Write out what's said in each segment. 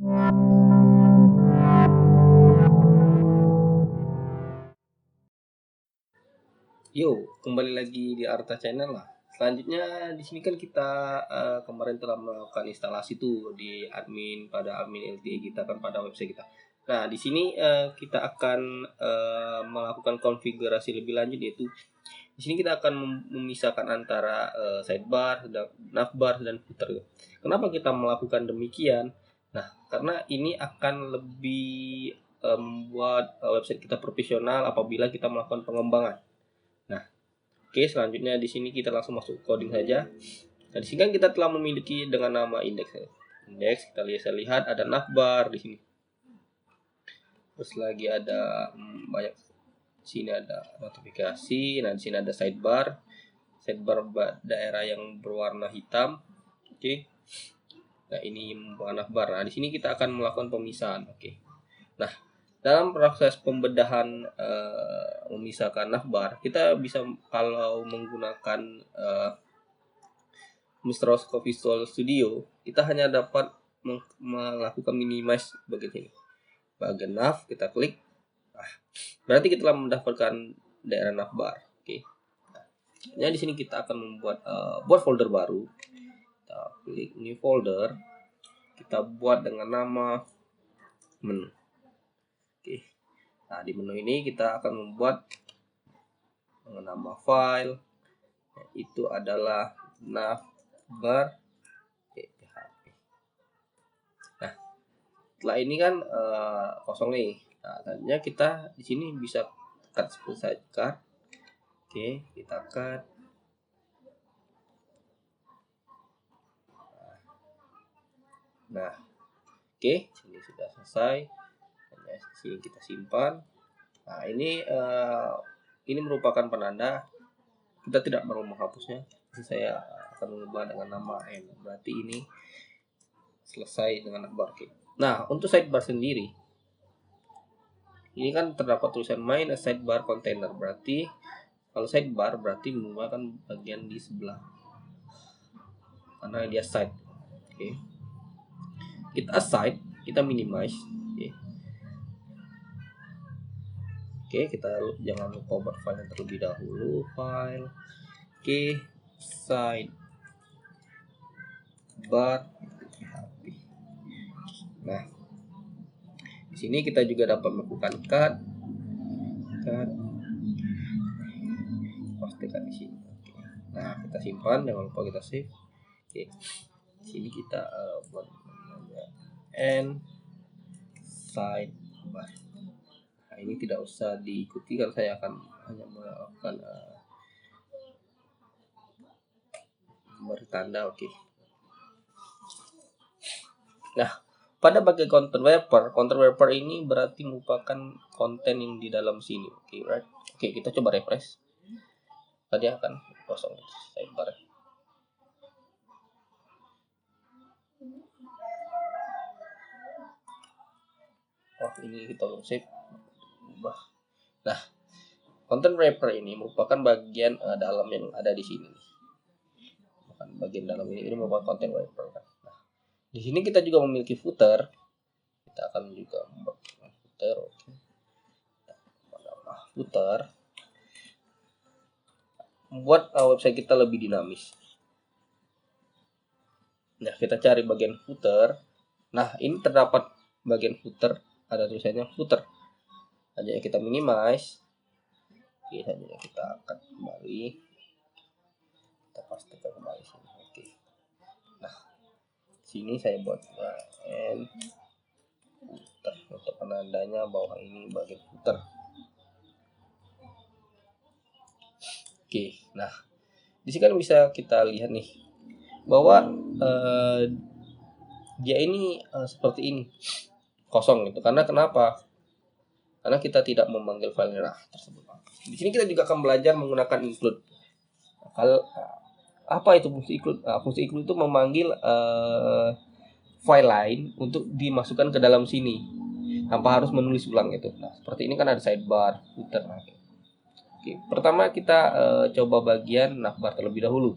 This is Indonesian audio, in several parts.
Yo, kembali lagi di Arta Channel lah. Selanjutnya di sini kan kita kemarin telah melakukan instalasi tuh di admin LTE kita kan pada website kita. Nah, di sini kita akan melakukan konfigurasi lebih lanjut, yaitu di sini kita akan memisahkan antara sidebar, navbar dan footer. Kenapa kita melakukan demikian? Nah, karena ini akan lebih membuat website kita profesional apabila kita melakukan pengembangan. Nah, oke, selanjutnya di sini kita langsung masuk coding saja. Nah, di sini kan kita telah memiliki dengan nama indeks. Indeks kita lihat ada navbar di sini. Terus lagi ada banyak. Di sini ada notifikasi. Nah, di sini ada sidebar. Sidebar daerah yang berwarna hitam. Oke. Nah, ini navbar. Nah, di sini kita akan melakukan pemisahan. Oke. Nah, dalam proses pembedahan memisahkan navbar, kita bisa kalau menggunakan Microsoft Visual Studio, kita hanya dapat melakukan minimize bagian ini. Bagian nav kita klik, berarti kita telah mendapatkan daerah navbar. Oke. Nah, di sini kita akan membuat buat folder baru. Kita klik new folder, kita buat dengan nama menu. Oke. Nah, di menu ini kita akan membuat dengan nama file, itu adalah navbar PHP. Nah, setelah ini kan kosong nih. Nah, tadinya kita di sini bisa cut seperti cut. Oke, kita cut. Nah, oke, sini sudah selesai. Hanya sini kita simpan. Nah, ini merupakan penanda kita tidak perlu menghapusnya. Saya akan mengubah dengan nama n. Berarti ini selesai dengan navbar. Nah, untuk sidebar sendiri, ini kan terdapat tulisan main sidebar container. Berarti kalau sidebar berarti merupakan bagian di sebelah, karena dia side. Oke. Kita aside, kita minimize. Oke, kita jangan lupa buat file terlebih dahulu. File, oke, side bar. Nah, di sini kita juga dapat melakukan cut, pastikan di sini. Oke. Nah, kita simpan, jangan lupa kita save. Oke, di sini kita buat n side bar. Nah, ini tidak usah diikuti kalau saya akan hanya melakukan bertanda. Oke. Nah, pada bagian content wrapper ini berarti merupakan konten yang di dalam sini. Oke, right? Oke, kita coba refresh. Tadi akan kosong sidebar. Oh, ini kita belum save. Nah, content wrapper ini merupakan bagian dalam yang ada di sini. Bukan bagian dalam ini merupakan content wrapper. Nah, di sini kita juga memiliki footer. Kita akan juga membuat footer. Oke. Footer membuat website kita lebih dinamis. Nah, kita cari bagian footer. Nah, ini terdapat bagian footer, ada tulisannya footer. Hanya kita minimize. Oke, hanya kita akan kembali. Kita pastikan kembali sini. Oke. Nah, sini saya buat n footer untuk penandanya bahwa ini bagian footer. Oke, nah di sini kan bisa kita lihat nih bahwa dia ini seperti ini kosong gitu. Karena kenapa? Karena kita tidak memanggil file tersebut. Di sini kita juga akan belajar menggunakan include. Kalau apa itu fungsi include? Fungsi include itu memanggil file lain untuk dimasukkan ke dalam sini tanpa harus menulis ulang itu. Nah, seperti ini kan ada sidebar, footer. Oke, pertama kita coba bagian navbar terlebih dahulu.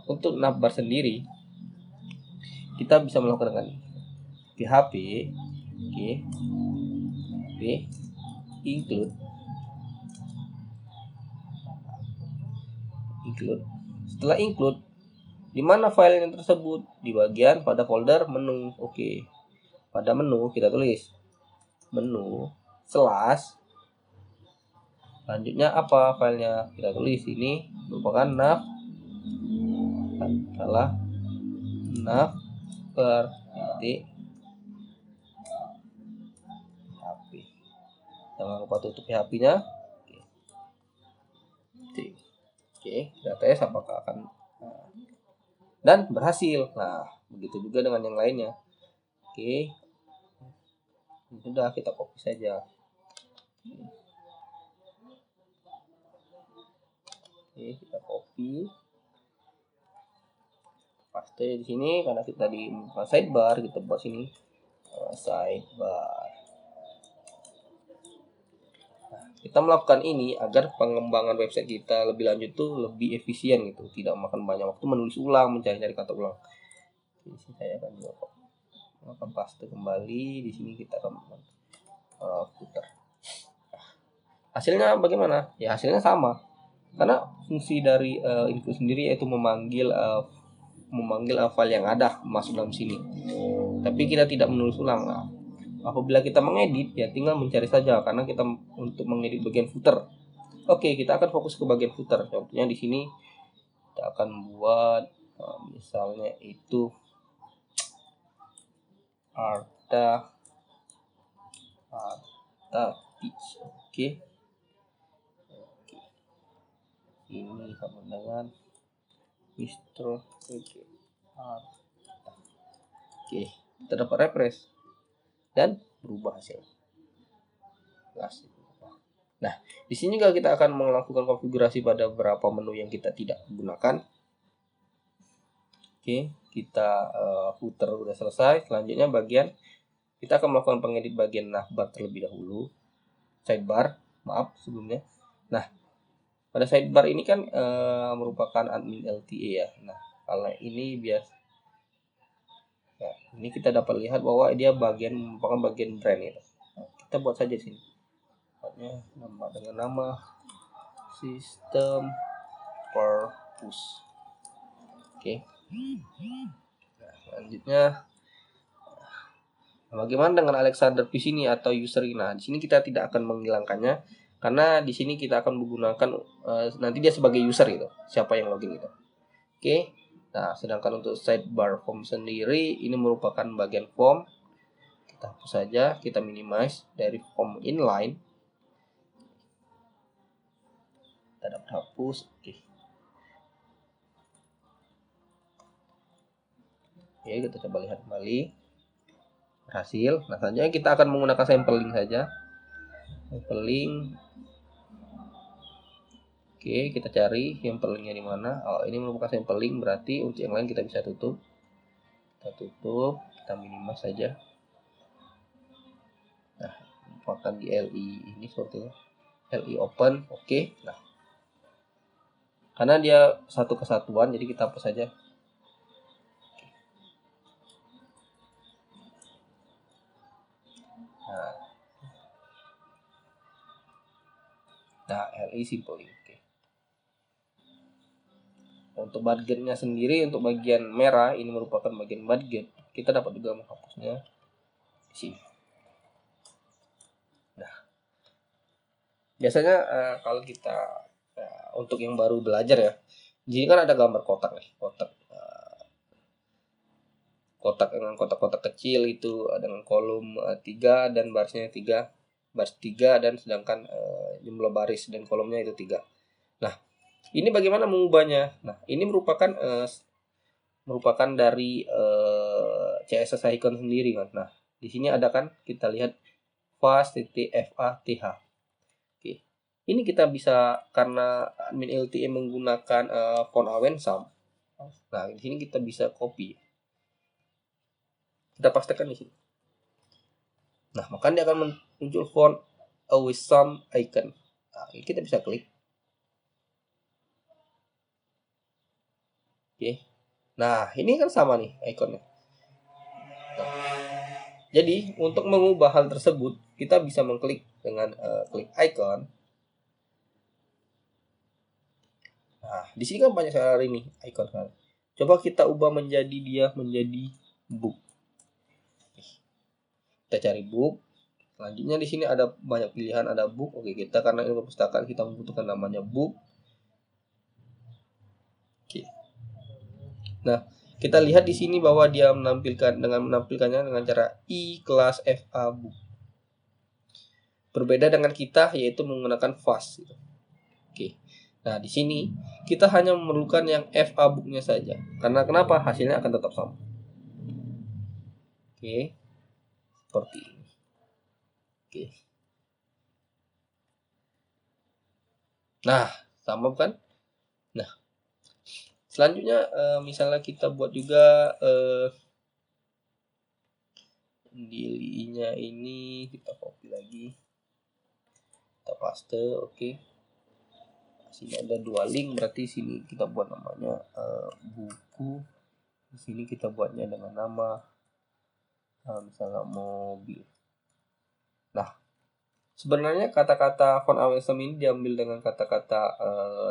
Untuk navbar sendiri kita bisa melakukan dengan ini. PHP. Oke, include setelah include, di mana filenya tersebut? Di bagian pada folder menu. Oke, pada menu kita tulis menu slash, selanjutnya apa filenya? Kita tulis ini merupakan nav, salah, nav per titik HP. Jangan lupa tutup HP-nya. Oke, kita tes apakah akan dan berhasil. Nah, begitu juga dengan yang lainnya. Oke, sudah, kita copy saja. Oke, kita copy, paste di sini. Karena kita di sidebar, kita buat sini sidebar. Nah, kita melakukan ini agar pengembangan website kita lebih lanjut tuh lebih efisien gitu, tidak makan banyak waktu menulis ulang, mencari-cari kata ulang. Di sini saya akan juga akan paste kembali. Di sini kita akan putar. Hasilnya bagaimana? Ya, hasilnya sama. Karena fungsi dari input sendiri yaitu memanggil file yang ada masuk dalam sini. Tapi kita tidak menulis ulang. Nah, apabila kita mengedit, ya tinggal mencari saja, karena kita untuk mengedit bagian footer. Oke, kita akan fokus ke bagian footer. Contohnya di sini kita akan buat misalnya itu Arta Teach. Oke. Ini sama dengan Mr. Oke, kita dapat refresh dan berubah hasil. Nah, di sini juga kita akan melakukan konfigurasi pada beberapa menu yang kita tidak gunakan. Oke, kita footer udah selesai. Selanjutnya bagian kita akan melakukan pengedit bagian navbar terlebih dahulu. Sidebar, maaf sebelumnya. Nah, pada sidebar ini kan merupakan admin LTA ya. Nah, kalau ini biasa. Nah, ini kita dapat lihat bahwa dia merupakan bagian brand itu. Nah, kita buat saja sini. Nama dengan nama sistem purpose. Oke. Nah, selanjutnya bagaimana dengan Alexander di sini atau user ini? Nah, di sini kita tidak akan menghilangkannya karena di sini kita akan menggunakan nanti dia sebagai user gitu. Siapa yang login itu. Oke. Nah, sedangkan untuk sidebar form sendiri ini merupakan bagian form. Kita hapus saja, kita minimize dari form inline. Kita dapat hapus. Oke. Oke, kita coba lihat kembali. Berhasil. Nah, selanjutnya kita akan menggunakan sampling saja. Sampling. Oke, kita cari samplingnya di mana. Oh, ini merupakan sampling, berarti untuk yang lain kita bisa tutup. Kita tutup, kita minimize saja. Nah, merupakan di LI ini sepertinya. LI open, oke. Nah, karena dia satu kesatuan, jadi kita hapus saja. Nah, LI simple. Oke. Untuk budgetnya sendiri, untuk bagian merah ini merupakan bagian budget. Kita dapat juga menghapusnya di sini. Nah, biasanya kalau kita untuk yang baru belajar ya, jadi kan ada gambar kotak nih, kotak dengan kotak-kotak kecil itu dengan kolom 3 dan barisnya 3, baris 3, dan sedangkan jumlah baris dan kolomnya itu 3. Nah, ini bagaimana mengubahnya? Nah, ini merupakan dari CSS icon sendiri kan. Nah, di sini ada kan, kita lihat fast.fath. Oke. Ini kita bisa, karena admin LTE menggunakan font Awensum. Nah, di sini kita bisa copy. Kita pastekan di sini. Nah, maka dia akan muncul font Awesome icon. Nah, ini kita bisa klik. Oke. Nah, ini kan sama nih ikonnya. Nah, Jadi untuk mengubah hal tersebut kita bisa mengklik dengan klik icon. Nah, di sini kan banyak sekali nih icon kan. Coba kita ubah menjadi book. Kita cari book. Selanjutnya di sini ada banyak pilihan, ada book. Oke, kita karena ini perpustakaan kita membutuhkan namanya book. Oke. Nah, kita lihat di sini bahwa dia menampilkannya dengan cara i-class FA book. Berbeda dengan kita yaitu menggunakan fast. Oke. Nah, di sini kita hanya memerlukan yang FA booknya saja. Karena kenapa? Hasilnya akan tetap sama. Oke. Seperti ini. Oke. Nah, sama kan? Nah, selanjutnya misalnya kita buat juga daily-nya ini kita copy lagi. Kita paste, oke. Sini ada 2 link, berarti sini kita buat namanya buku. Di sini kita buatnya dengan nama misalnya mobil. Nah, sebenarnya kata-kata font AWSM ini diambil dengan kata-kata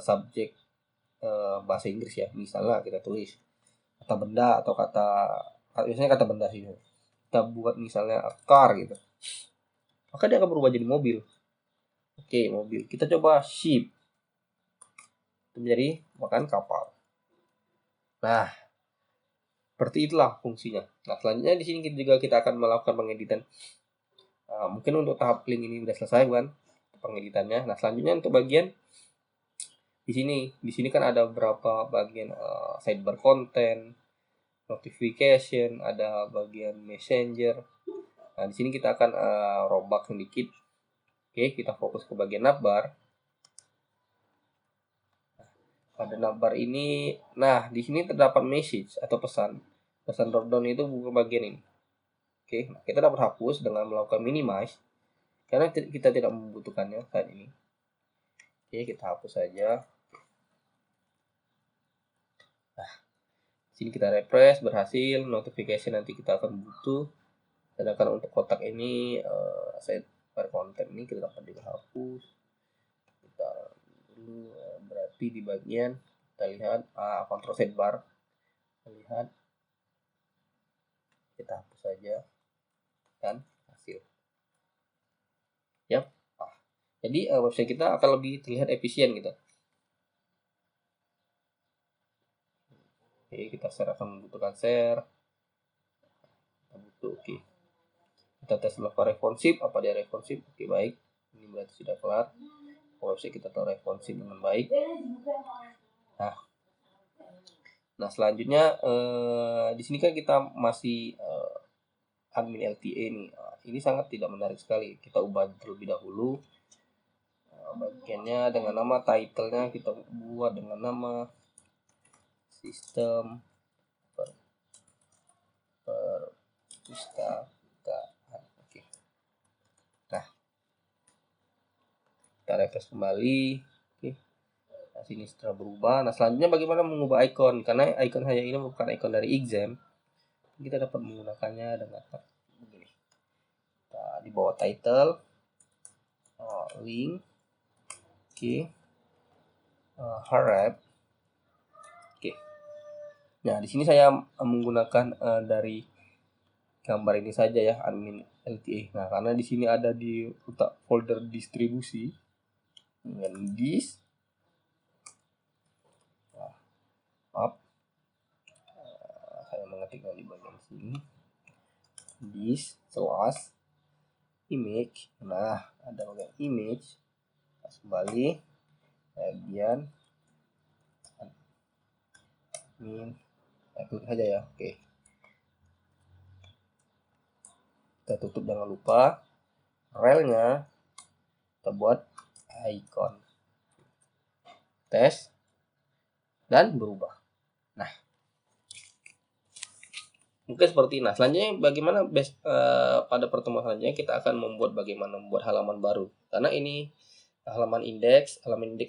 subjek bahasa Inggris ya. Misalnya kita tulis kata benda atau biasanya kata benda sih. Kita buat misalnya car gitu. Maka dia akan berubah jadi mobil. Oke, mobil. Kita coba ship. Menjadi makan kapal. Nah, seperti itulah fungsinya. Nah, selanjutnya di sini kita akan melakukan pengeditan. Mungkin untuk tahap link ini sudah selesai kan pengeditannya. Nah, selanjutnya untuk bagian di sini kan ada beberapa bagian sidebar content, notification, ada bagian messenger. Nah, di sini kita akan rombak sedikit. Oke, kita fokus ke bagian navbar. Pada navbar ini, nah di sini terdapat message atau pesan dropdown itu bukan bagian ini. Oke, nah, kita dapat hapus dengan melakukan minimize karena kita tidak membutuhkannya saat ini. Oke, kita hapus saja. Nah, sini kita refresh, berhasil, notification nanti kita akan butuh. Sedangkan untuk kotak ini sidebar content ini kita dapat juga hapus. Kita dulu berarti di bagian kita lihat control sidebar. Kita lihat, kita hapus saja dan hasil. Yap. Jadi website kita akan lebih terlihat efisien gitu. Oke, kita share akan membutuhkan share. Kita butuh, oke. Kita tes level responsif, apa dia responsif? Oke, baik. Ini berarti sudah kelar. Website kita tahu responsif dengan baik. Nah selanjutnya di sini kan kita masih admin LTA nih. Ini sangat tidak menarik sekali. Kita ubah terlebih dahulu. Bagiannya dengan nama, title-nya kita buat dengan nama sistem perpustakaan. Oke. Nah, kita refresh kembali. Oke. Nah, sini setelah berubah. Nah, selanjutnya bagaimana mengubah icon? Karena icon hanya ini bukan icon dari exam. Kita dapat menggunakannya dengan begini. Nah, di bawah title, link, oke, harap. Oke. Nah, di sini saya menggunakan dari gambar ini saja ya, admin LTA. Nah, karena di sini ada di folder distribusi dengan this up. Saya mengetiknya di bagian sini. This slash image. Nah, ada bagian image. Kembali bagian admin. Klik saja ya. Oke. Kita tutup, jangan lupa relnya kita buat icon, tes, dan berubah. Nah, mungkin seperti ini. Nah, selanjutnya bagaimana pada pertemuan selanjutnya kita akan bagaimana membuat halaman baru. Karena ini halaman indeks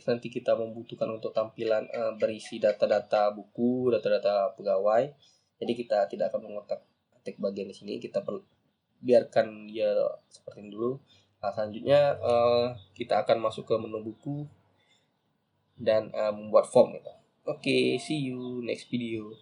nanti kita membutuhkan untuk tampilan berisi data-data buku, data-data pegawai. Jadi kita tidak akan mengotak-atik bagian di sini. Kita biarkan dia seperti ini dulu. Nah, selanjutnya kita akan masuk ke menu buku dan membuat form gitu. Oke, see you next video.